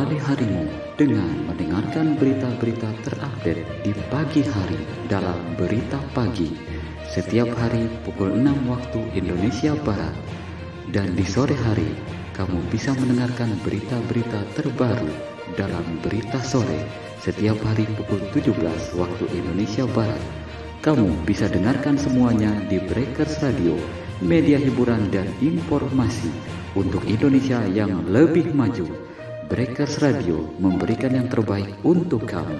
Awali harimu dengan mendengarkan berita-berita terupdate di pagi hari dalam Berita Pagi setiap hari pukul 6 waktu Indonesia Barat. Dan di sore hari, kamu bisa mendengarkan berita-berita terbaru dalam Berita Sore setiap hari pukul 17 waktu Indonesia Barat. Kamu bisa dengarkan semuanya di Breakers Radio, media hiburan dan informasi untuk Indonesia yang lebih maju. Breakers Radio memberikan yang terbaik untuk kamu.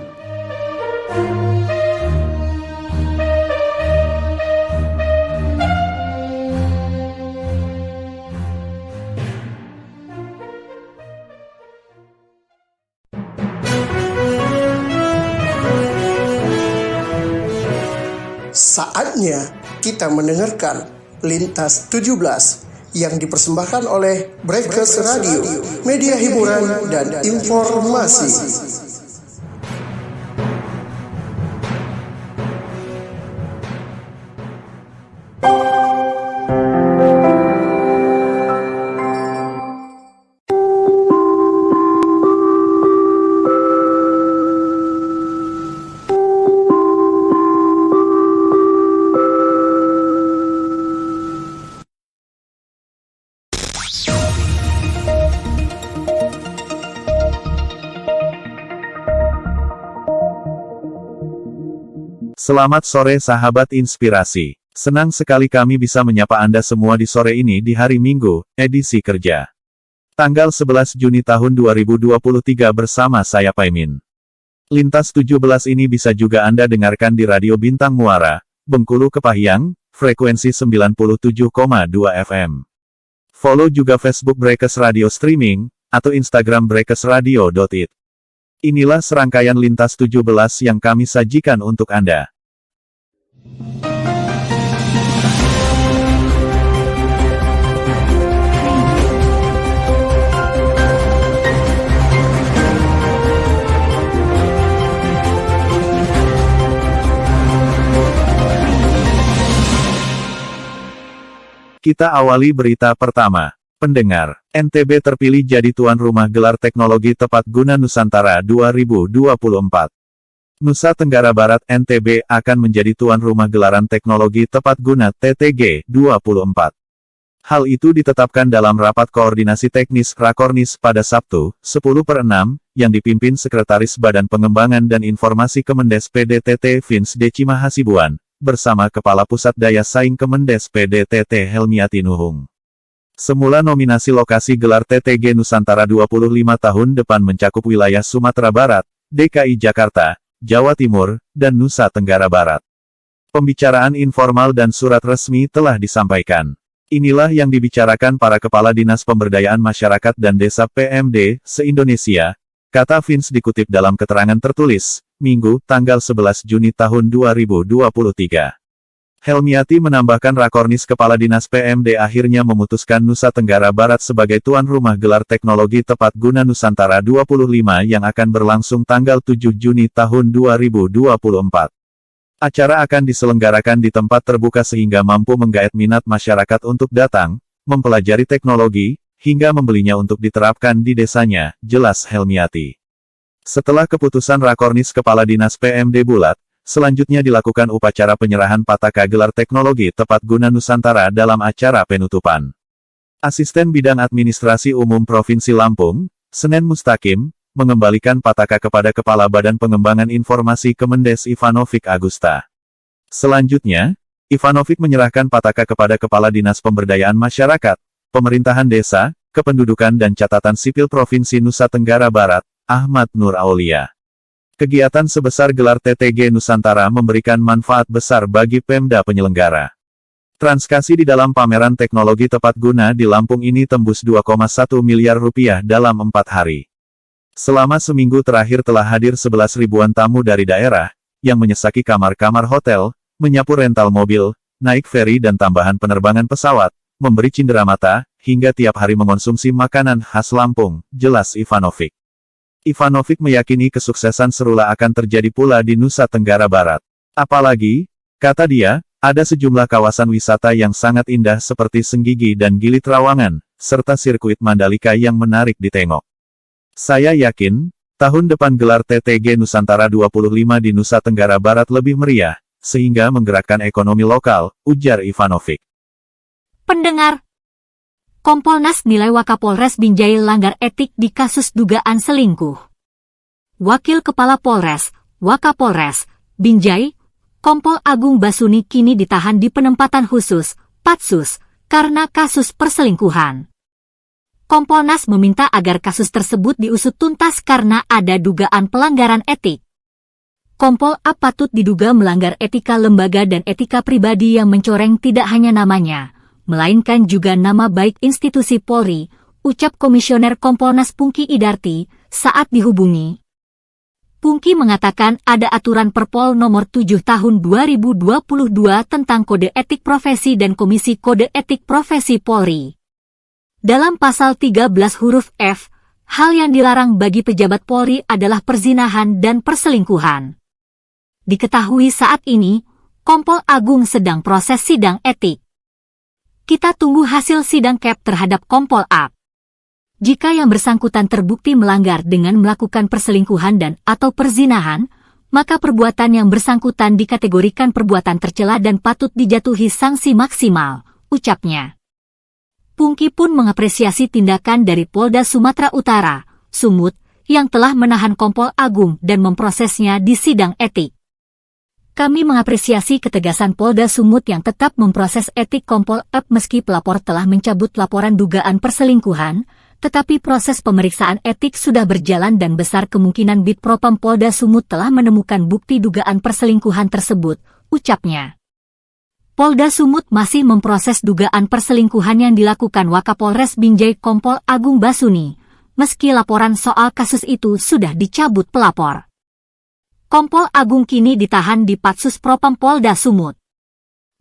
Saatnya kita mendengarkan Lintas 17 yang dipersembahkan oleh Breakers Radio, media hiburan dan informasi. Selamat sore sahabat inspirasi. Senang sekali kami bisa menyapa Anda semua di sore ini di hari Minggu, edisi kerja. Tanggal 11 Juni tahun 2023 bersama saya Paimin. Lintas 17 ini bisa juga Anda dengarkan di Radio Bintang Muara, Bengkulu Kepahyang, frekuensi 97,2 FM. Follow juga Facebook Breakers Radio Streaming, atau Instagram breakersradio.it. Inilah serangkaian Lintas 17 yang kami sajikan untuk Anda. Kita awali berita pertama. Pendengar, NTB terpilih jadi tuan rumah gelar teknologi tepat guna Nusantara 2024. Nusa Tenggara Barat NTB akan menjadi tuan rumah gelaran teknologi tepat guna TTG 24. Hal itu ditetapkan dalam rapat koordinasi teknis Rakornis pada Sabtu, 10/6, yang dipimpin Sekretaris Badan Pengembangan dan Informasi Kemendes PDTT Vince Decima Hasibuan, bersama Kepala Pusat Daya Saing Kemendes PDTT Helmiati Nuhung. Semula nominasi lokasi gelar TTG Nusantara 25 tahun depan mencakup wilayah Sumatera Barat, DKI Jakarta, Jawa Timur, dan Nusa Tenggara Barat. Pembicaraan informal dan surat resmi telah disampaikan. Inilah yang dibicarakan para Kepala Dinas Pemberdayaan Masyarakat dan Desa PMD se-Indonesia, kata Vince dikutip dalam keterangan tertulis, Minggu, tanggal 11 Juni tahun 2023. Helmiati menambahkan Rakornis Kepala Dinas PMD akhirnya memutuskan Nusa Tenggara Barat sebagai tuan rumah gelar teknologi tepat guna Nusantara 25 yang akan berlangsung tanggal 7 Juni tahun 2024. Acara akan diselenggarakan di tempat terbuka sehingga mampu menggait minat masyarakat untuk datang, mempelajari teknologi, hingga membelinya untuk diterapkan di desanya, jelas Helmiati. Setelah keputusan Rakornis Kepala Dinas PMD bulat, selanjutnya dilakukan upacara penyerahan Pataka Gelar Teknologi Tepat Guna Nusantara dalam acara penutupan. Asisten Bidang Administrasi Umum Provinsi Lampung, Senen Mustaqim, mengembalikan Pataka kepada Kepala Badan Pengembangan Informasi Kemendes Ivanovic Agusta. Selanjutnya, Ivanovic menyerahkan Pataka kepada Kepala Dinas Pemberdayaan Masyarakat, Pemerintahan Desa, Kependudukan dan Catatan Sipil Provinsi Nusa Tenggara Barat, Ahmad Nur Aulia. Kegiatan sebesar gelar TTG Nusantara memberikan manfaat besar bagi Pemda penyelenggara. Transaksi di dalam pameran teknologi tepat guna di Lampung ini tembus 2,1 miliar rupiah dalam 4 hari. Selama seminggu terakhir telah hadir 11 ribuan tamu dari daerah, yang menyesaki kamar-kamar hotel, menyapu rental mobil, naik feri dan tambahan penerbangan pesawat, memberi cindera mata, hingga tiap hari mengonsumsi makanan khas Lampung, jelas Ivanovic. Ivanovic meyakini kesuksesan serupa akan terjadi pula di Nusa Tenggara Barat. Apalagi, kata dia, ada sejumlah kawasan wisata yang sangat indah seperti Senggigi dan Gili Trawangan, serta sirkuit Mandalika yang menarik ditengok. Saya yakin, tahun depan gelar TTG Nusantara 25 di Nusa Tenggara Barat lebih meriah, sehingga menggerakkan ekonomi lokal, ujar Ivanovic. Pendengar, Kompolnas nilai Wakapolres Binjai langgar etik di kasus dugaan selingkuh. Wakil Kepala Polres, Wakapolres, Binjai, Kompol Agung Basuni kini ditahan di penempatan khusus, Patsus, karena kasus perselingkuhan. Kompolnas meminta agar kasus tersebut diusut tuntas karena ada dugaan pelanggaran etik. Kompol A patut diduga melanggar etika lembaga dan etika pribadi yang mencoreng tidak hanya namanya, melainkan juga nama baik institusi Polri, ucap Komisioner Kompolnas Pungki Idarti saat dihubungi. Pungki mengatakan ada aturan Perpol nomor 7 tahun 2022 tentang Kode Etik Profesi dan Komisi Kode Etik Profesi Polri. Dalam pasal 13 huruf F, hal yang dilarang bagi pejabat Polri adalah perzinahan dan perselingkuhan. Diketahui saat ini, Kompol Agung sedang proses sidang etik. Kita tunggu hasil sidang CAP terhadap Kompol A. Jika yang bersangkutan terbukti melanggar dengan melakukan perselingkuhan dan atau perzinahan, maka perbuatan yang bersangkutan dikategorikan perbuatan tercela dan patut dijatuhi sanksi maksimal, ucapnya. Pungki pun mengapresiasi tindakan dari Polda Sumatera Utara, Sumut, yang telah menahan Kompol Agung dan memprosesnya di sidang etik. Kami mengapresiasi ketegasan Polda Sumut yang tetap memproses etik Kompol Ep meski pelapor telah mencabut laporan dugaan perselingkuhan, tetapi proses pemeriksaan etik sudah berjalan dan besar kemungkinan Bid Propam Polda Sumut telah menemukan bukti dugaan perselingkuhan tersebut, ucapnya. Polda Sumut masih memproses dugaan perselingkuhan yang dilakukan Wakapolres Binjai Kompol Agung Basuni, meski laporan soal kasus itu sudah dicabut pelapor. Kompol Agung kini ditahan di Patsus Propam Polda Sumut.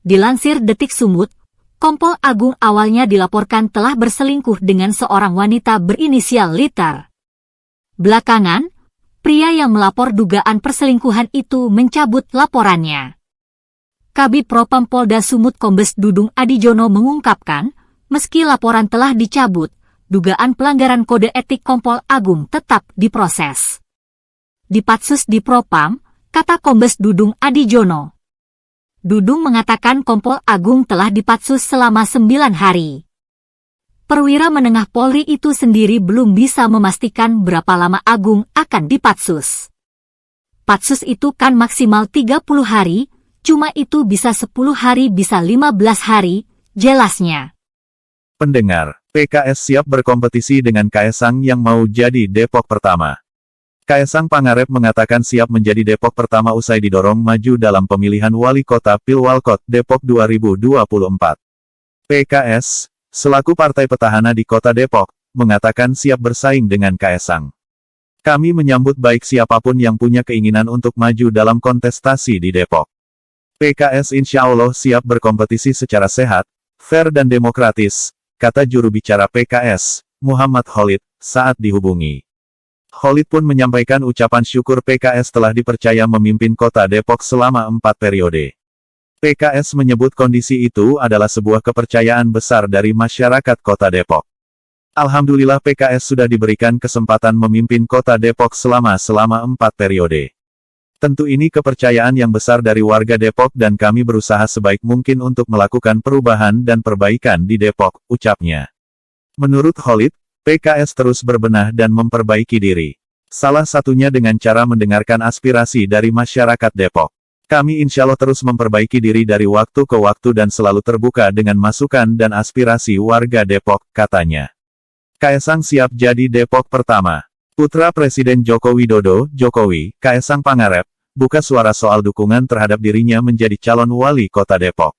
Dilansir Detik Sumut, Kompol Agung awalnya dilaporkan telah berselingkuh dengan seorang wanita berinisial Liter. Belakangan, pria yang melapor dugaan perselingkuhan itu mencabut laporannya. Kabid Propam Polda Sumut Kombes Dudung Adijono mengungkapkan, meski laporan telah dicabut, dugaan pelanggaran kode etik Kompol Agung tetap diproses. Di Patsus di Propam, kata Kombes Dudung Adijono. Dudung mengatakan Kompol Agung telah dipatsus selama 9 hari. Perwira menengah Polri itu sendiri belum bisa memastikan berapa lama Agung akan dipatsus. Patsus itu kan maksimal 30 hari, cuma itu bisa 10 hari bisa 15 hari, jelasnya. Pendengar, PKS siap berkompetisi dengan Kaesang yang mau jadi Depok pertama. Kaesang Pangarep mengatakan siap menjadi Depok pertama usai didorong maju dalam pemilihan wali kota Pilwalkot Depok 2024. PKS, selaku partai petahana di kota Depok, mengatakan siap bersaing dengan Kaesang. Kami menyambut baik siapapun yang punya keinginan untuk maju dalam kontestasi di Depok. PKS insya Allah siap berkompetisi secara sehat, fair dan demokratis, kata juru bicara PKS, Muhammad Khalid, saat dihubungi. Khalid pun menyampaikan ucapan syukur PKS telah dipercaya memimpin kota Depok selama 4 periode. PKS menyebut kondisi itu adalah sebuah kepercayaan besar dari masyarakat kota Depok. Alhamdulillah PKS sudah diberikan kesempatan memimpin kota Depok selama 4 periode. Tentu ini kepercayaan yang besar dari warga Depok dan kami berusaha sebaik mungkin untuk melakukan perubahan dan perbaikan di Depok, ucapnya. Menurut Khalid, PKS terus berbenah dan memperbaiki diri. Salah satunya dengan cara mendengarkan aspirasi dari masyarakat Depok. Kami insya Allah terus memperbaiki diri dari waktu ke waktu dan selalu terbuka dengan masukan dan aspirasi warga Depok, katanya. Kaesang siap jadi Depok pertama. Putra Presiden Joko Widodo, Jokowi, Kaesang Pangarep, buka suara soal dukungan terhadap dirinya menjadi calon wali kota Depok.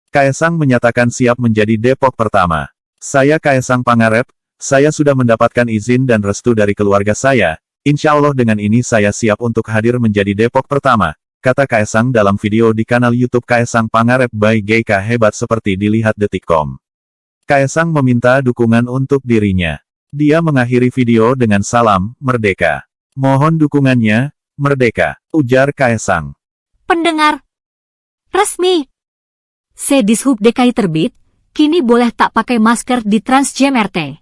Kaesang menyatakan siap menjadi Depok pertama. Saya Kaesang Pangarep, saya sudah mendapatkan izin dan restu dari keluarga saya, insya Allah dengan ini saya siap untuk hadir menjadi Depok pertama, kata Kaesang dalam video di kanal YouTube Kaesang Pangarep by GK Hebat seperti dilihat Detik.com. Kaesang meminta dukungan untuk dirinya. Dia mengakhiri video dengan salam, Merdeka. Mohon dukungannya, Merdeka, ujar Kaesang. Pendengar resmi. Sedishub DKI terbit, kini boleh tak pakai masker di Trans Jam RT.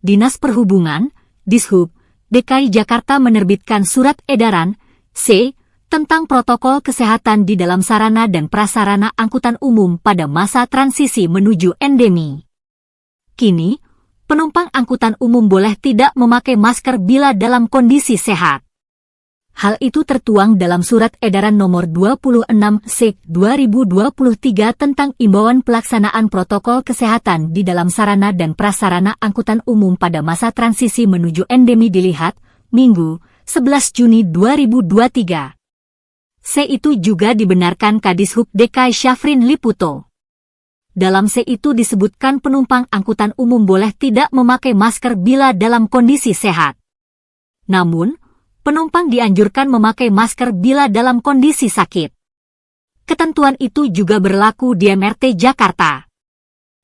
Dinas Perhubungan, Dishub DKI Jakarta menerbitkan surat edaran C tentang protokol kesehatan di dalam sarana dan prasarana angkutan umum pada masa transisi menuju endemi. Kini, penumpang angkutan umum boleh tidak memakai masker bila dalam kondisi sehat. Hal itu tertuang dalam Surat Edaran Nomor 26/2023 tentang imbauan pelaksanaan protokol kesehatan di dalam sarana dan prasarana angkutan umum pada masa transisi menuju endemi dilihat, Minggu, 11 Juni 2023. C itu juga dibenarkan Kadishub DKI Syafrin Liputo. Dalam C itu disebutkan penumpang angkutan umum boleh tidak memakai masker bila dalam kondisi sehat. Namun, penumpang dianjurkan memakai masker bila dalam kondisi sakit. Ketentuan itu juga berlaku di MRT Jakarta.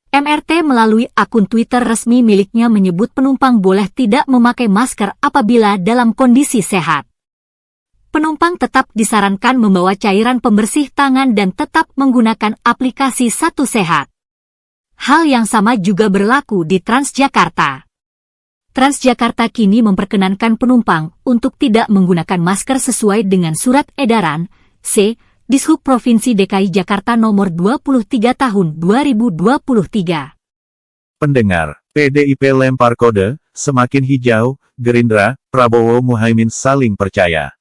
MRT melalui akun Twitter resmi miliknya menyebut penumpang boleh tidak memakai masker apabila dalam kondisi sehat. Penumpang tetap disarankan membawa cairan pembersih tangan dan tetap menggunakan aplikasi Satu Sehat. Hal yang sama juga berlaku di Transjakarta. Transjakarta kini memperkenankan penumpang untuk tidak menggunakan masker sesuai dengan Surat Edaran C. Dishub Provinsi DKI Jakarta Nomor 23 Tahun 2023. Pendengar, PDIP lempar kode, semakin hijau, Gerindra, Prabowo Muhaimin saling percaya.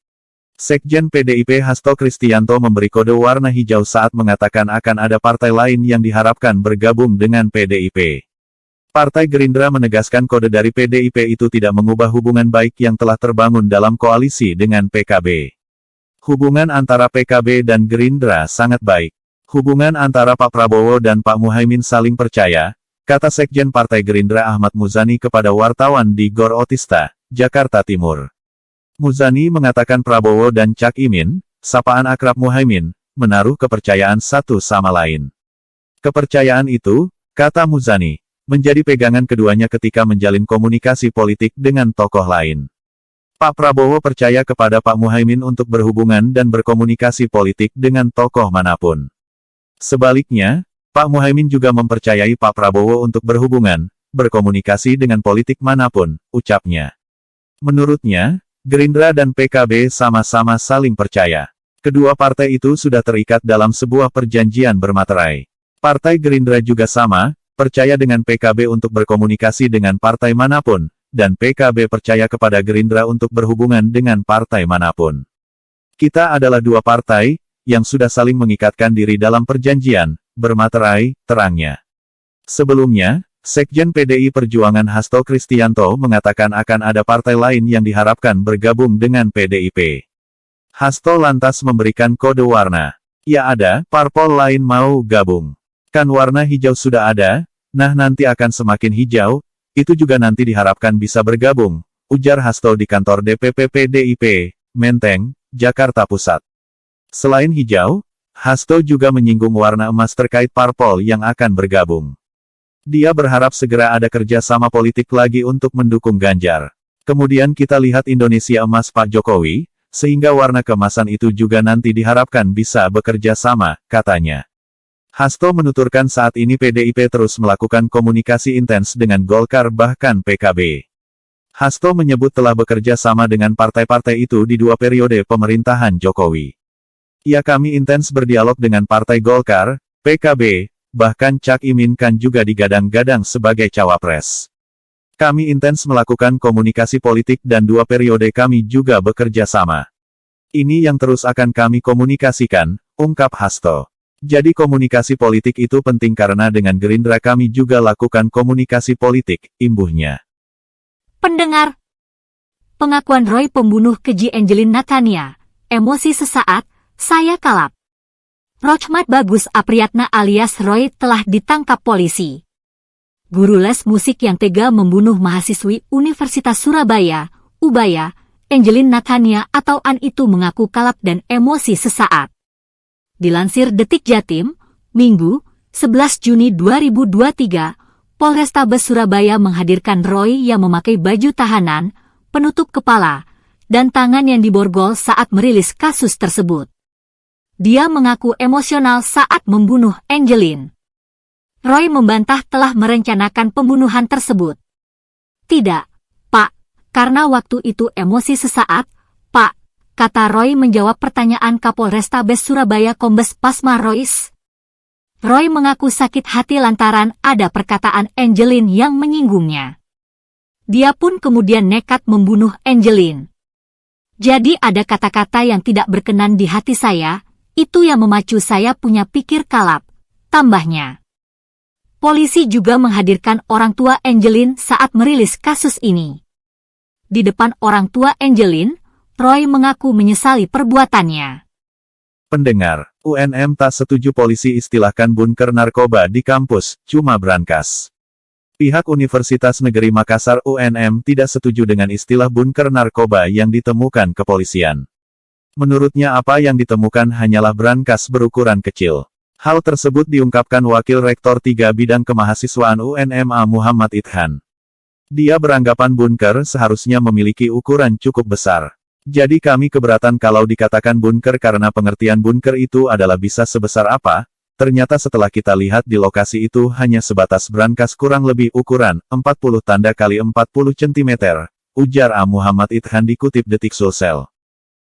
Sekjen PDIP Hasto Kristianto memberi kode warna hijau saat mengatakan akan ada partai lain yang diharapkan bergabung dengan PDIP. Partai Gerindra menegaskan kode dari PDIP itu tidak mengubah hubungan baik yang telah terbangun dalam koalisi dengan PKB. Hubungan antara PKB dan Gerindra sangat baik. Hubungan antara Pak Prabowo dan Pak Muhaimin saling percaya, kata Sekjen Partai Gerindra Ahmad Muzani kepada wartawan di Gor Otista, Jakarta Timur. Muzani mengatakan Prabowo dan Cak Imin, sapaan akrab Muhaimin, menaruh kepercayaan satu sama lain. Kepercayaan itu, kata Muzani, menjadi pegangan keduanya ketika menjalin komunikasi politik dengan tokoh lain. Pak Prabowo percaya kepada Pak Muhaimin untuk berhubungan dan berkomunikasi politik dengan tokoh manapun. Sebaliknya, Pak Muhaimin juga mempercayai Pak Prabowo untuk berhubungan, berkomunikasi dengan politik manapun, ucapnya. Menurutnya, Gerindra dan PKB sama-sama saling percaya. Kedua partai itu sudah terikat dalam sebuah perjanjian bermaterai. Partai Gerindra juga sama, percaya dengan PKB untuk berkomunikasi dengan partai manapun, dan PKB percaya kepada Gerindra untuk berhubungan dengan partai manapun. Kita adalah dua partai, yang sudah saling mengikatkan diri dalam perjanjian, bermaterai, terangnya. Sebelumnya, Sekjen PDI Perjuangan Hasto Kristianto mengatakan akan ada partai lain yang diharapkan bergabung dengan PDIP. Hasto lantas memberikan kode warna. Ya ada, parpol lain mau gabung. Kan warna hijau sudah ada, nah nanti akan semakin hijau, itu juga nanti diharapkan bisa bergabung, ujar Hasto di kantor DPP PDIP, Menteng, Jakarta Pusat. Selain hijau, Hasto juga menyinggung warna emas terkait parpol yang akan bergabung. Dia berharap segera ada kerjasama politik lagi untuk mendukung Ganjar. Kemudian kita lihat Indonesia emas Pak Jokowi, sehingga warna keemasan itu juga nanti diharapkan bisa bekerja sama, katanya. Hasto menuturkan saat ini PDIP terus melakukan komunikasi intens dengan Golkar bahkan PKB. Hasto menyebut telah bekerja sama dengan partai-partai itu di dua periode pemerintahan Jokowi. Ya kami intens berdialog dengan Partai Golkar, PKB, bahkan Cak Imin kan juga digadang-gadang sebagai cawapres. Kami intens melakukan komunikasi politik dan dua periode kami juga bekerja sama. Ini yang terus akan kami komunikasikan, ungkap Hasto. Jadi komunikasi politik itu penting karena dengan Gerindra kami juga lakukan komunikasi politik, imbuhnya. Pendengar, pengakuan Roy pembunuh keji Angelin Nathania, emosi sesaat, saya kalap. Rochmat Bagus Apriyatna alias Roy telah ditangkap polisi. Guru les musik yang tega membunuh mahasiswi Universitas Surabaya, Ubaya, Angelin Nathania atau An itu mengaku kalap dan emosi sesaat. Dilansir Detik Jatim, Minggu, 11 Juni 2023, Polrestabes Surabaya menghadirkan Roy yang memakai baju tahanan, penutup kepala, dan tangan yang diborgol saat merilis kasus tersebut. Dia mengaku emosional saat membunuh Angelin. Roy membantah telah merencanakan pembunuhan tersebut. Tidak, Pak, Karena waktu itu emosi sesaat, Pak, kata Roy menjawab pertanyaan Kapolrestabes Surabaya Kombes Pasma Rois. Roy mengaku sakit hati lantaran ada perkataan Angelin yang menyinggungnya. Dia pun kemudian nekat membunuh Angelin. Jadi ada kata-kata yang tidak berkenan di hati saya, itu yang memacu saya punya pikir kalap, tambahnya. Polisi juga menghadirkan orang tua Angelin saat merilis kasus ini. Di depan orang tua Angelin, Roy mengaku menyesali perbuatannya. Pendengar, UNM tak setuju polisi istilahkan bunker narkoba di kampus, cuma brankas. Pihak Universitas Negeri Makassar UNM tidak setuju dengan istilah bunker narkoba yang ditemukan kepolisian. Menurutnya apa yang ditemukan hanyalah brankas berukuran kecil. Hal tersebut diungkapkan Wakil Rektor 3 Bidang Kemahasiswaan UNMA Muhammad Ithan. Dia beranggapan bunker seharusnya memiliki ukuran cukup besar. Jadi kami keberatan kalau dikatakan bunker karena pengertian bunker itu adalah bisa sebesar apa. Ternyata setelah kita lihat di lokasi itu hanya sebatas brankas kurang lebih ukuran 40 tanda kali 40 cm, ujar A. Muhammad Ithan dikutip Detik Sulsel.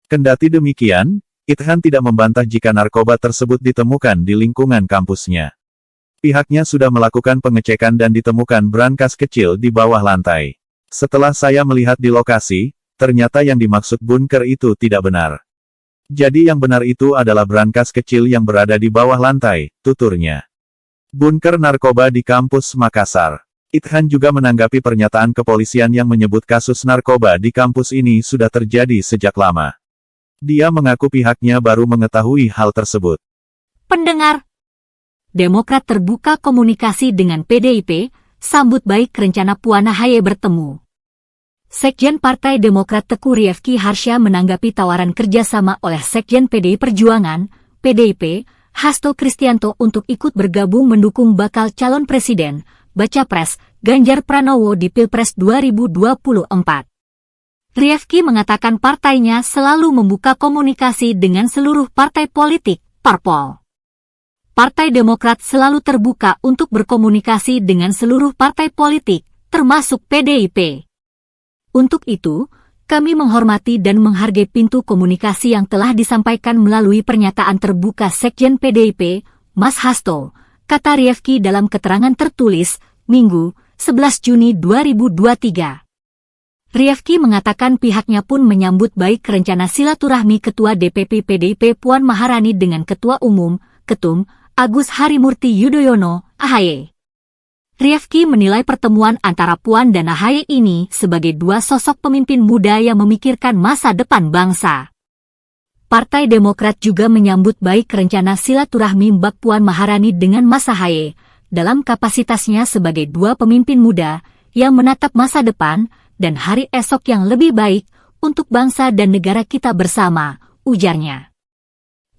Kendati demikian, Ithan tidak membantah jika narkoba tersebut ditemukan di lingkungan kampusnya. Pihaknya sudah melakukan pengecekan dan ditemukan brankas kecil di bawah lantai. Setelah saya melihat di lokasi, ternyata yang dimaksud bunker itu tidak benar. Jadi yang benar itu adalah brankas kecil yang berada di bawah lantai, tuturnya. Bunker narkoba di kampus Makassar. Ithan juga menanggapi pernyataan kepolisian yang menyebut kasus narkoba di kampus ini sudah terjadi sejak lama. Dia mengaku pihaknya baru mengetahui hal tersebut. Pendengar, Demokrat terbuka komunikasi dengan PDIP, sambut baik rencana Puan Ahaye bertemu. Sekjen Partai Demokrat Teguh Rifki Harsha menanggapi tawaran kerjasama oleh Sekjen PDI Perjuangan, PDIP, Hasto Kristianto untuk ikut bergabung mendukung bakal calon presiden, baca pres, Ganjar Pranowo di Pilpres 2024. Rifki mengatakan partainya selalu membuka komunikasi dengan seluruh partai politik, parpol. Partai Demokrat selalu terbuka untuk berkomunikasi dengan seluruh partai politik, termasuk PDIP. Untuk itu, kami menghormati dan menghargai pintu komunikasi yang telah disampaikan melalui pernyataan terbuka Sekjen PDIP, Mas Hasto, kata Rifki dalam keterangan tertulis, Minggu, 11 Juni 2023. Rifki mengatakan pihaknya pun menyambut baik rencana silaturahmi Ketua DPP PDIP Puan Maharani dengan Ketua Umum, Ketum, Agus Harimurti Yudhoyono, AHY. Rifki menilai pertemuan antara Puan dan Ahaye ini sebagai dua sosok pemimpin muda yang memikirkan masa depan bangsa. Partai Demokrat juga menyambut baik rencana silaturahmi Mbak Puan Maharani dengan Mas Ahaye, dalam kapasitasnya sebagai dua pemimpin muda yang menatap masa depan dan hari esok yang lebih baik untuk bangsa dan negara kita bersama, ujarnya.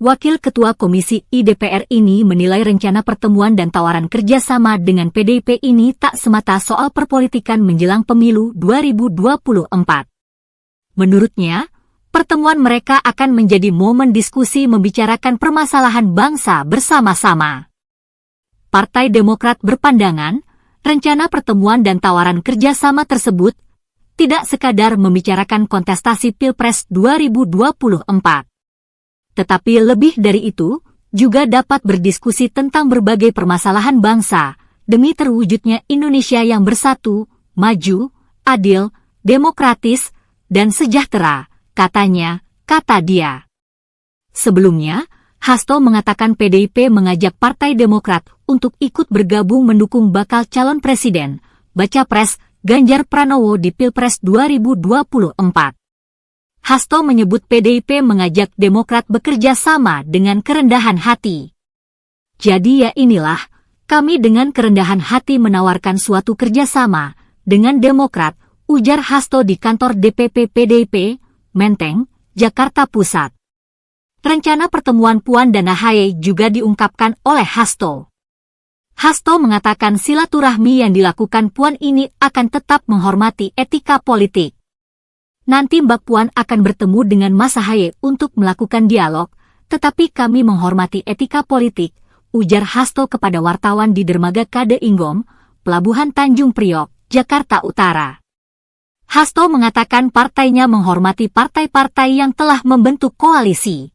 Wakil Ketua Komisi I DPR ini menilai rencana pertemuan dan tawaran kerjasama dengan PDIP ini tak semata soal perpolitikan menjelang pemilu 2024. Menurutnya, pertemuan mereka akan menjadi momen diskusi membicarakan permasalahan bangsa bersama-sama. Partai Demokrat berpandangan, rencana pertemuan dan tawaran kerjasama tersebut tidak sekadar membicarakan kontestasi Pilpres 2024. Tetapi lebih dari itu, juga dapat berdiskusi tentang berbagai permasalahan bangsa, demi terwujudnya Indonesia yang bersatu, maju, adil, demokratis, dan sejahtera, katanya, kata dia. Sebelumnya, Hasto mengatakan PDIP mengajak Partai Demokrat untuk ikut bergabung mendukung bakal calon presiden, baca pres, Ganjar Pranowo di Pilpres 2024. Hasto menyebut PDIP mengajak Demokrat bekerja sama dengan kerendahan hati. Jadi ya inilah, kami dengan kerendahan hati menawarkan suatu kerjasama dengan Demokrat, ujar Hasto di kantor DPP PDIP, Menteng, Jakarta Pusat. Rencana pertemuan Puan dan Ahaye juga diungkapkan oleh Hasto. Hasto mengatakan silaturahmi yang dilakukan Puan ini akan tetap menghormati etika politik. Nanti Mbak Puan akan bertemu dengan Mas Ahaye untuk melakukan dialog, tetapi kami menghormati etika politik, ujar Hasto kepada wartawan di Dermaga Kade Inggom, Pelabuhan Tanjung Priok, Jakarta Utara. Hasto mengatakan partainya menghormati partai-partai yang telah membentuk koalisi.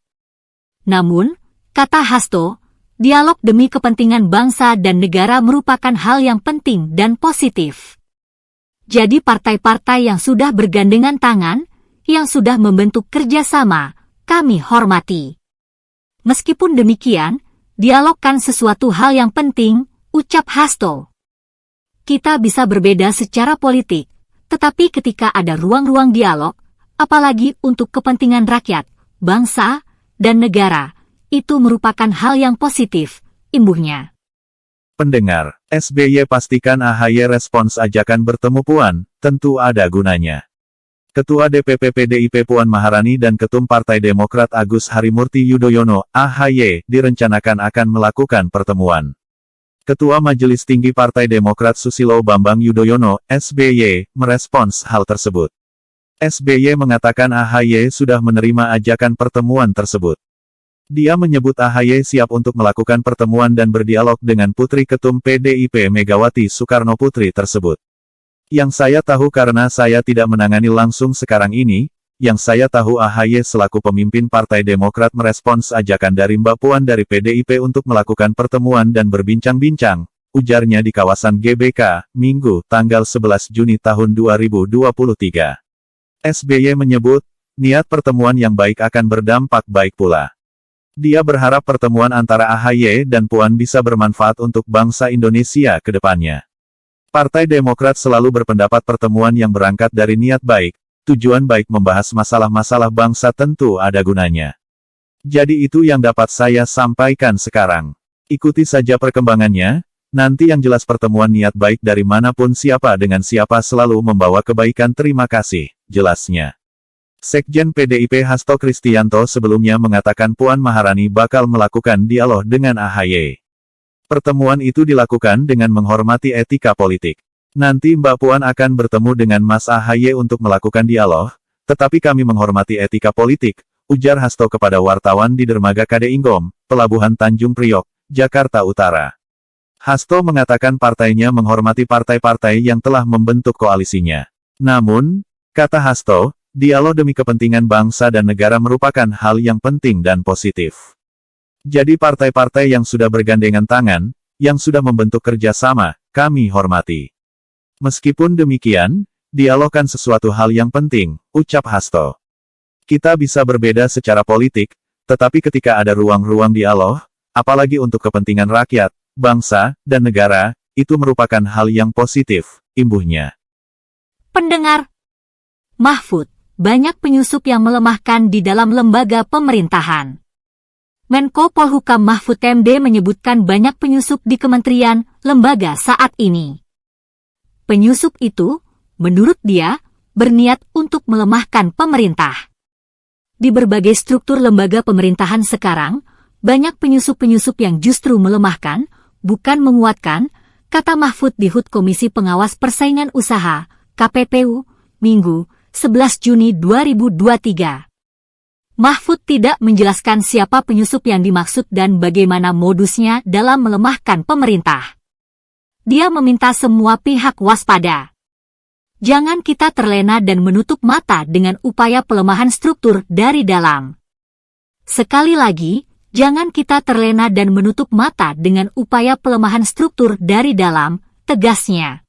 Namun, kata Hasto, dialog demi kepentingan bangsa dan negara merupakan hal yang penting dan positif. Jadi partai-partai yang sudah bergandengan tangan, yang sudah membentuk kerjasama, kami hormati. Meskipun demikian, dialog kan sesuatu hal yang penting, ucap Hasto. Kita bisa berbeda secara politik, tetapi ketika ada ruang-ruang dialog, apalagi untuk kepentingan rakyat, bangsa, dan negara, itu merupakan hal yang positif, imbuhnya. Pendengar, SBY pastikan AHY respons ajakan bertemu Puan, tentu ada gunanya. Ketua DPP PDIP Puan Maharani dan Ketum Partai Demokrat Agus Harimurti Yudhoyono, AHY, direncanakan akan melakukan pertemuan. Ketua Majelis Tinggi Partai Demokrat Susilo Bambang Yudhoyono, SBY, merespons hal tersebut. SBY mengatakan AHY sudah menerima ajakan pertemuan tersebut. Dia menyebut AHY siap untuk melakukan pertemuan dan berdialog dengan Putri Ketum PDIP Megawati Soekarno Putri tersebut. Yang saya tahu karena saya tidak menangani langsung sekarang ini, yang saya tahu AHY selaku pemimpin Partai Demokrat merespons ajakan dari Mbak Puan dari PDIP untuk melakukan pertemuan dan berbincang-bincang, ujarnya di kawasan GBK, Minggu, tanggal 11 Juni tahun 2023. SBY menyebut, niat pertemuan yang baik akan berdampak baik pula. Dia berharap pertemuan antara AHY dan Puan bisa bermanfaat untuk bangsa Indonesia ke depannya. Partai Demokrat selalu berpendapat pertemuan yang berangkat dari niat baik, tujuan baik membahas masalah-masalah bangsa tentu ada gunanya. Jadi itu yang dapat saya sampaikan sekarang. Ikuti saja perkembangannya, nanti yang jelas pertemuan niat baik dari manapun siapa dengan siapa selalu membawa kebaikan. Terima kasih, jelasnya. Sekjen PDIP Hasto Kristianto sebelumnya mengatakan Puan Maharani bakal melakukan dialog dengan AHY. Pertemuan itu dilakukan dengan menghormati etika politik. Nanti Mbak Puan akan bertemu dengan Mas AHY untuk melakukan dialog, tetapi kami menghormati etika politik, ujar Hasto kepada wartawan di Dermaga KD Inggom, Pelabuhan Tanjung Priok, Jakarta Utara. Hasto mengatakan partainya menghormati partai-partai yang telah membentuk koalisinya. Namun, kata Hasto, dialog demi kepentingan bangsa dan negara merupakan hal yang penting dan positif. Jadi partai-partai yang sudah bergandengan tangan, yang sudah membentuk kerjasama, kami hormati. Meskipun demikian, dialog kan sesuatu hal yang penting, ucap Hasto. Kita bisa berbeda secara politik, tetapi ketika ada ruang-ruang dialog, apalagi untuk kepentingan rakyat, bangsa, dan negara, itu merupakan hal yang positif, imbuhnya. Pendengar, Mahfud, banyak penyusup yang melemahkan di dalam lembaga pemerintahan. Menko Polhukam Mahfud MD menyebutkan banyak penyusup di kementerian, lembaga saat ini. Penyusup itu, menurut dia, berniat untuk melemahkan pemerintah. Di berbagai struktur lembaga pemerintahan sekarang, banyak penyusup-penyusup yang justru melemahkan, bukan menguatkan, kata Mahfud di HUT Komisi Pengawas Persaingan Usaha, KPPU, Minggu, 11 Juni 2023. Mahfud tidak menjelaskan siapa penyusup yang dimaksud dan bagaimana modusnya dalam melemahkan pemerintah. Dia meminta semua pihak waspada. Jangan kita terlena dan menutup mata dengan upaya pelemahan struktur dari dalam. Sekali lagi, jangan kita terlena dan menutup mata dengan upaya pelemahan struktur dari dalam, tegasnya.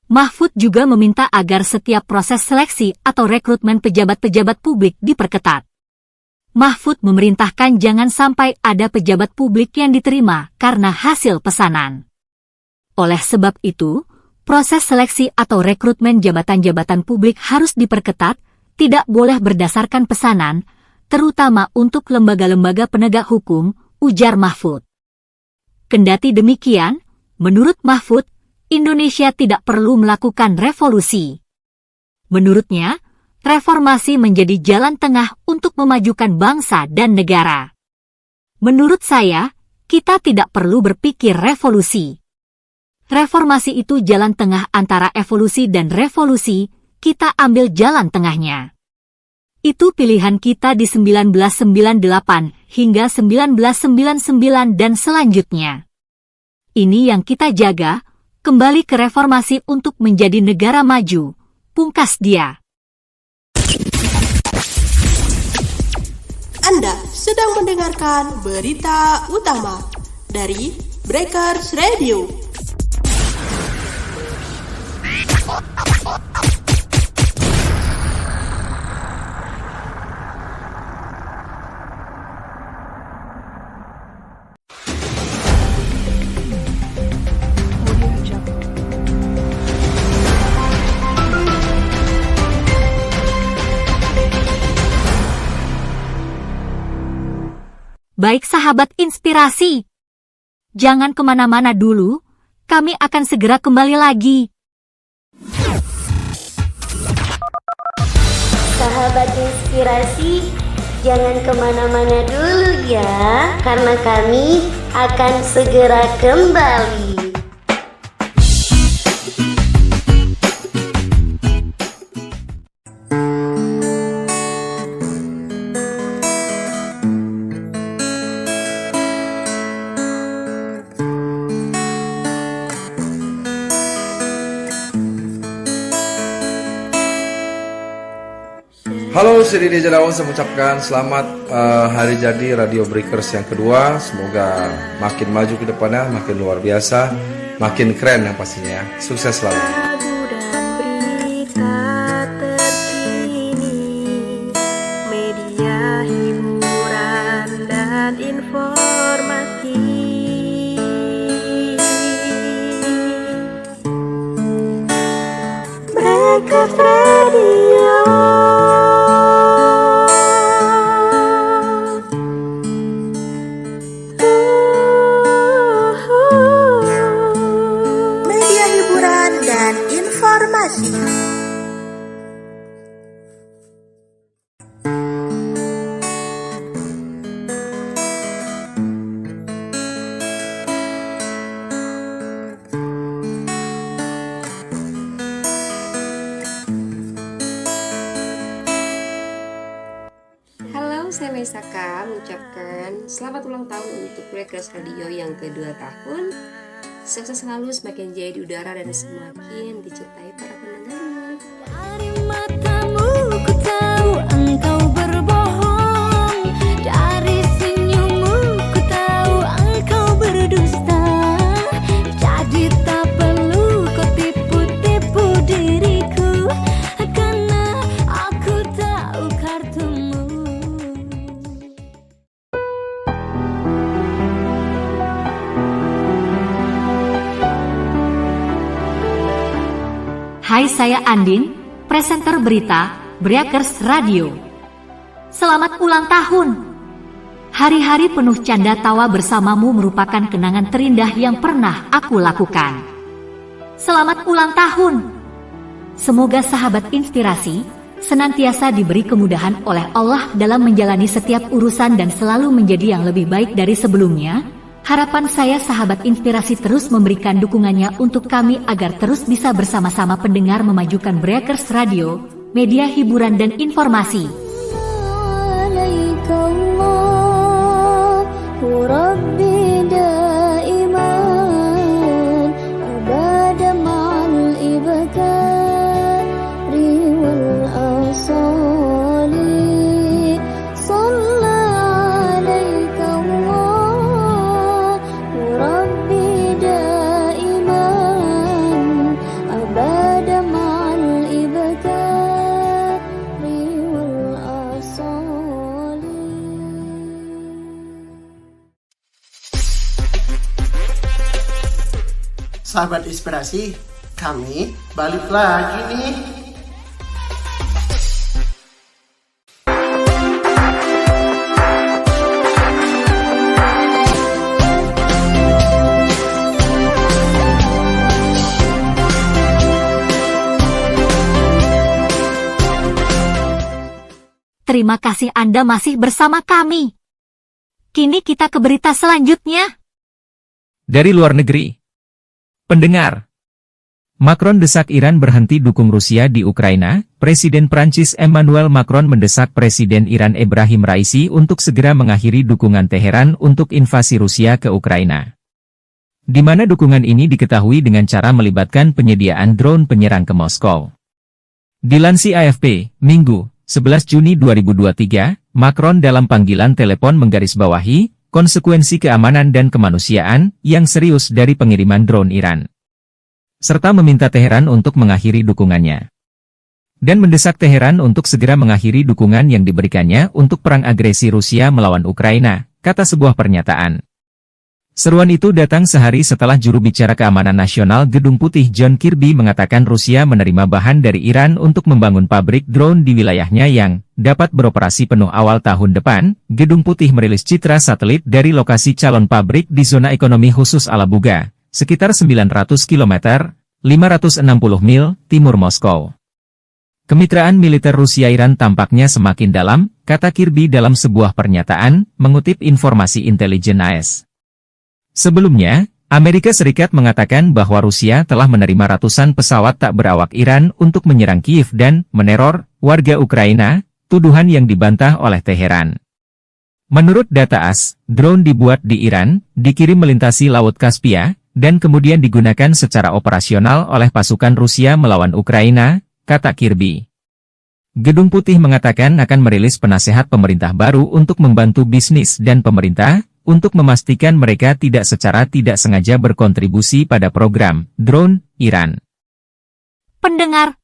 Mahfud juga meminta agar setiap proses seleksi atau rekrutmen pejabat-pejabat publik diperketat. Mahfud memerintahkan jangan sampai ada pejabat publik yang diterima karena hasil pesanan. Oleh sebab itu, proses seleksi atau rekrutmen jabatan-jabatan publik harus diperketat, tidak boleh berdasarkan pesanan, terutama untuk lembaga-lembaga penegak hukum, ujar Mahfud. Kendati demikian, menurut Mahfud, Indonesia tidak perlu melakukan revolusi. Menurutnya, reformasi menjadi jalan tengah untuk memajukan bangsa dan negara. Menurut saya, kita tidak perlu berpikir revolusi. Reformasi itu jalan tengah antara evolusi dan revolusi, kita ambil jalan tengahnya. Itu pilihan kita di 1998 hingga 1999 dan selanjutnya. Ini yang kita jaga, kembali ke reformasi untuk menjadi negara maju, pungkas dia. Anda sedang mendengarkan berita utama dari Breakers Radio. Baik sahabat inspirasi, jangan kemana-mana dulu, kami akan segera kembali lagi. Sahabat inspirasi, jangan kemana-mana dulu ya, karena kami akan segera kembali. Halo, saya Didi Jadawan, saya mengucapkan selamat hari jadi Radio Breakers yang kedua. Semoga makin maju ke depannya, makin luar biasa, makin keren yang pastinya. Sukses selalu. Lagu dan berita terkini, media hiburan dan informasi. Breakers Radio. Saya Maisaka mengucapkan selamat ulang tahun untuk Breakers Radio yang kedua tahun. Sukses selalu, semakin jaya di udara dan semakin dicintai para pendengar. Dari matamu ku tahu engkau berbohong, dari senyummu ku tahu engkau berdusta. Jadi tak perlu kau tipu-tipu diriku, karena aku tahu kartumu. Hai, saya Andin, presenter berita Breakers Radio. Selamat ulang tahun. Hari-hari penuh canda tawa bersamamu merupakan kenangan terindah yang pernah aku lakukan. Selamat ulang tahun. Semoga sahabat inspirasi senantiasa diberi kemudahan oleh Allah dalam menjalani setiap urusan dan selalu menjadi yang lebih baik dari sebelumnya. Harapan saya sahabat inspirasi terus memberikan dukungannya untuk kami agar terus bisa bersama-sama pendengar memajukan Breakers Radio, media hiburan dan informasi. Sahabat inspirasi, kami balik lagi nih. Terima kasih Anda masih bersama kami. Kini kita ke berita selanjutnya. Dari luar negeri. Pendengar, Macron desak Iran berhenti dukung Rusia di Ukraina. Presiden Prancis Emmanuel Macron mendesak Presiden Iran Ebrahim Raisi untuk segera mengakhiri dukungan Teheran untuk invasi Rusia ke Ukraina. Di mana dukungan ini diketahui dengan cara melibatkan penyediaan drone penyerang ke Moskow. Dilansir AFP, Minggu, 11 Juni 2023, Macron dalam panggilan telepon menggarisbawahi konsekuensi keamanan dan kemanusiaan yang serius dari pengiriman drone Iran, serta meminta Teheran untuk mengakhiri dukungannya. Dan mendesak Teheran untuk segera mengakhiri dukungan yang diberikannya untuk perang agresi Rusia melawan Ukraina, kata sebuah pernyataan. Seruan itu datang sehari setelah juru bicara keamanan nasional Gedung Putih John Kirby mengatakan Rusia menerima bahan dari Iran untuk membangun pabrik drone di wilayahnya yang dapat beroperasi penuh awal tahun depan. Gedung Putih merilis citra satelit dari lokasi calon pabrik di zona ekonomi khusus Alabuga, sekitar 900 km, 560 mil, timur Moskow. Kemitraan militer Rusia-Iran tampaknya semakin dalam, kata Kirby dalam sebuah pernyataan, mengutip informasi intelijen AS. Sebelumnya, Amerika Serikat mengatakan bahwa Rusia telah menerima ratusan pesawat tak berawak Iran untuk menyerang Kiev dan meneror warga Ukraina, tuduhan yang dibantah oleh Teheran. Menurut data AS, drone dibuat di Iran, dikirim melintasi Laut Kaspia, dan kemudian digunakan secara operasional oleh pasukan Rusia melawan Ukraina, kata Kirby. Gedung Putih mengatakan akan merilis penasehat pemerintah baru untuk membantu bisnis dan pemerintah, untuk memastikan mereka tidak secara tidak sengaja berkontribusi pada program drone Iran. Pendengar,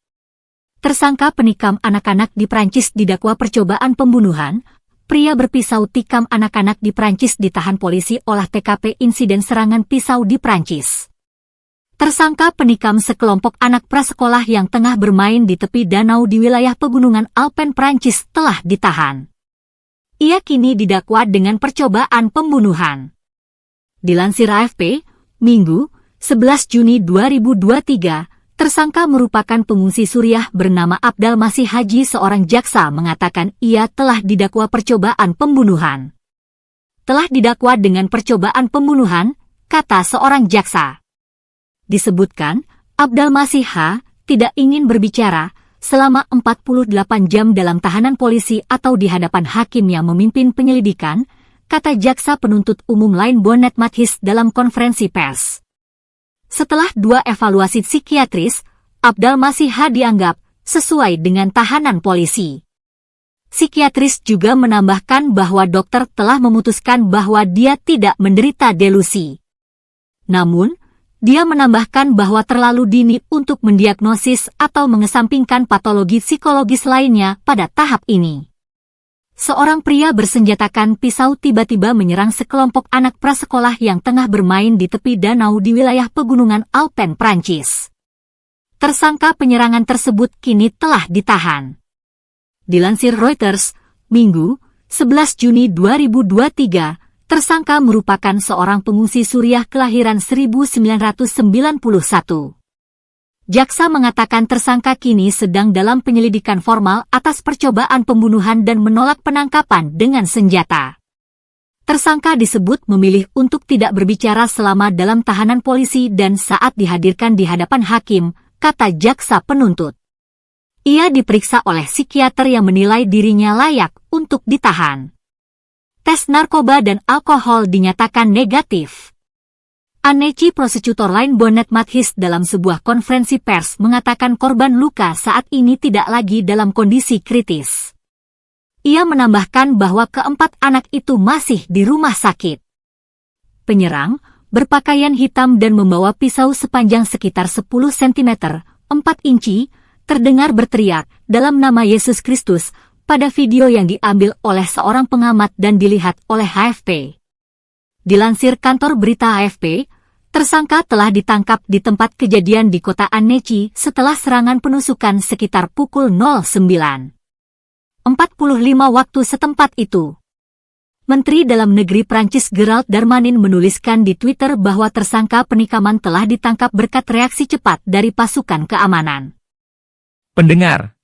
tersangka penikam anak-anak di Prancis didakwa percobaan pembunuhan. Pria berpisau tikam anak-anak di Prancis ditahan polisi olah TKP insiden serangan pisau di Prancis. Tersangka penikam sekelompok anak prasekolah yang tengah bermain di tepi danau di wilayah pegunungan Alpen Prancis telah ditahan. Ia kini didakwa dengan percobaan pembunuhan. Dilansir AFP, Minggu, 11 Juni 2023, tersangka merupakan pengungsi Suriah bernama Abdal Masih Haji. Seorang jaksa mengatakan ia telah didakwa percobaan pembunuhan. Telah didakwa dengan percobaan pembunuhan, kata seorang jaksa. Disebutkan, Abdal Masih H. tidak ingin berbicara selama 48 jam dalam tahanan polisi atau di hadapan hakim yang memimpin penyelidikan, kata jaksa penuntut umum lain Bonnet Mathis dalam konferensi pers. Setelah 2 evaluasi psikiatris, Abdal Masih H dianggap sesuai dengan tahanan polisi. Psikiatris juga menambahkan bahwa dokter telah memutuskan bahwa dia tidak menderita delusi. Namun, dia menambahkan bahwa terlalu dini untuk mendiagnosis atau mengesampingkan patologi psikologis lainnya pada tahap ini. Seorang pria bersenjatakan pisau tiba-tiba menyerang sekelompok anak prasekolah yang tengah bermain di tepi danau di wilayah pegunungan Alpen, Prancis. Tersangka penyerangan tersebut kini telah ditahan. Dilansir Reuters, Minggu, 11 Juni 2023, tersangka merupakan seorang pengungsi Suriah kelahiran 1991. Jaksa mengatakan tersangka kini sedang dalam penyelidikan formal atas percobaan pembunuhan dan menolak penangkapan dengan senjata. Tersangka disebut memilih untuk tidak berbicara selama dalam tahanan polisi dan saat dihadirkan di hadapan hakim, kata jaksa penuntut. Ia diperiksa oleh psikiater yang menilai dirinya layak untuk ditahan. Tes narkoba dan alkohol dinyatakan negatif. Aneci prosecutor lain Bonnet Mathis dalam sebuah konferensi pers mengatakan korban luka saat ini tidak lagi dalam kondisi kritis. Ia menambahkan bahwa keempat anak itu masih di rumah sakit. Penyerang, berpakaian hitam dan membawa pisau sepanjang sekitar 10 cm, 4 inci, terdengar berteriak, "Dalam nama Yesus Kristus," pada video yang diambil oleh seorang pengamat dan dilihat oleh AFP. Dilansir kantor berita AFP, tersangka telah ditangkap di tempat kejadian di kota Annecy setelah serangan penusukan sekitar pukul 09.45 waktu setempat itu. Menteri Dalam Negeri Prancis Gerald Darmanin menuliskan di Twitter bahwa tersangka penikaman telah ditangkap berkat reaksi cepat dari pasukan keamanan. Pendengar,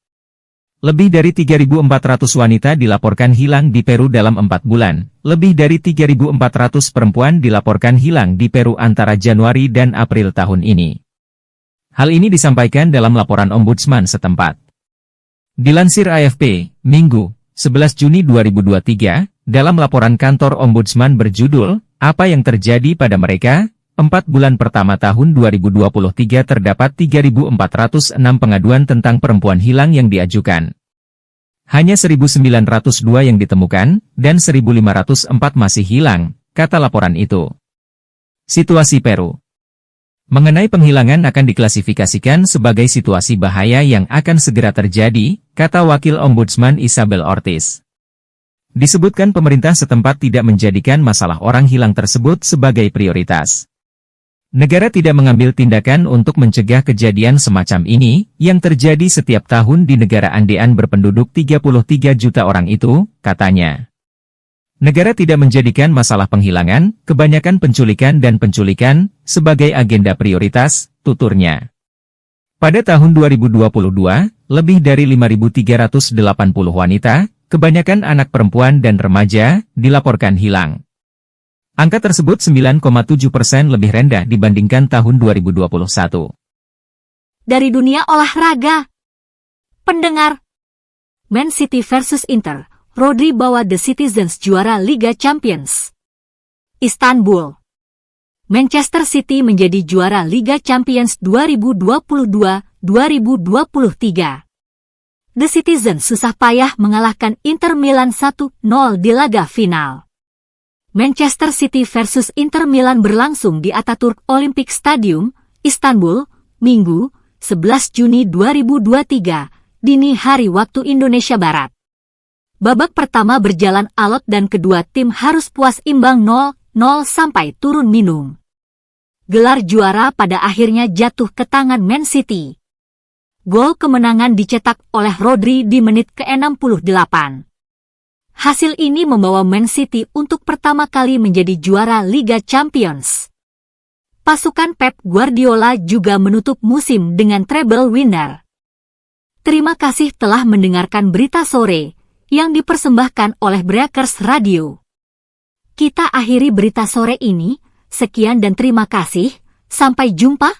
lebih dari 3.400 wanita dilaporkan hilang di Peru dalam 4 bulan. Lebih dari 3.400 perempuan dilaporkan hilang di Peru antara Januari dan April tahun ini. Hal ini disampaikan dalam laporan Ombudsman setempat. Dilansir AFP, Minggu, 11 Juni 2023, dalam laporan kantor Ombudsman berjudul, "Apa yang terjadi pada mereka?" 4 bulan pertama tahun 2023 terdapat 3.406 pengaduan tentang perempuan hilang yang diajukan. Hanya 1.902 yang ditemukan, dan 1.504 masih hilang, kata laporan itu. Situasi Peru. Mengenai penghilangan akan diklasifikasikan sebagai situasi bahaya yang akan segera terjadi, kata Wakil Ombudsman Isabel Ortiz. Disebutkan pemerintah setempat tidak menjadikan masalah orang hilang tersebut sebagai prioritas. Negara tidak mengambil tindakan untuk mencegah kejadian semacam ini, yang terjadi setiap tahun di negara Andean berpenduduk 33 juta orang itu, katanya. Negara tidak menjadikan masalah penghilangan, kebanyakan penculikan dan penculikan, sebagai agenda prioritas, tuturnya. Pada tahun 2022, lebih dari 5.380 wanita, kebanyakan anak perempuan dan remaja, dilaporkan hilang. Angka tersebut 9,7% lebih rendah dibandingkan tahun 2021. Dari dunia olahraga. Pendengar. Man City versus Inter. Rodri bawa The Citizens juara Liga Champions. Istanbul. Manchester City menjadi juara Liga Champions 2022-2023. The Citizens susah payah mengalahkan Inter Milan 1-0 di laga final. Manchester City versus Inter Milan berlangsung di Ataturk Olympic Stadium, Istanbul, Minggu, 11 Juni 2023, dini hari waktu Indonesia Barat. Babak pertama berjalan alot dan kedua tim harus puas imbang 0-0 sampai turun minum. Gelar juara pada akhirnya jatuh ke tangan Man City. Gol kemenangan dicetak oleh Rodri di menit ke-68. Hasil ini membawa Man City untuk pertama kali menjadi juara Liga Champions. Pasukan Pep Guardiola juga menutup musim dengan treble winner. Terima kasih telah mendengarkan berita sore yang dipersembahkan oleh Breakers Radio. Kita akhiri berita sore ini, sekian dan terima kasih, sampai jumpa.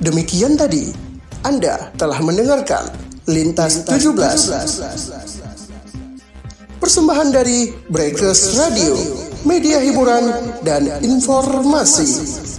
Demikian tadi, Anda telah mendengarkan Lintas 17. Persembahan dari Breakers Radio, media hiburan dan informasi.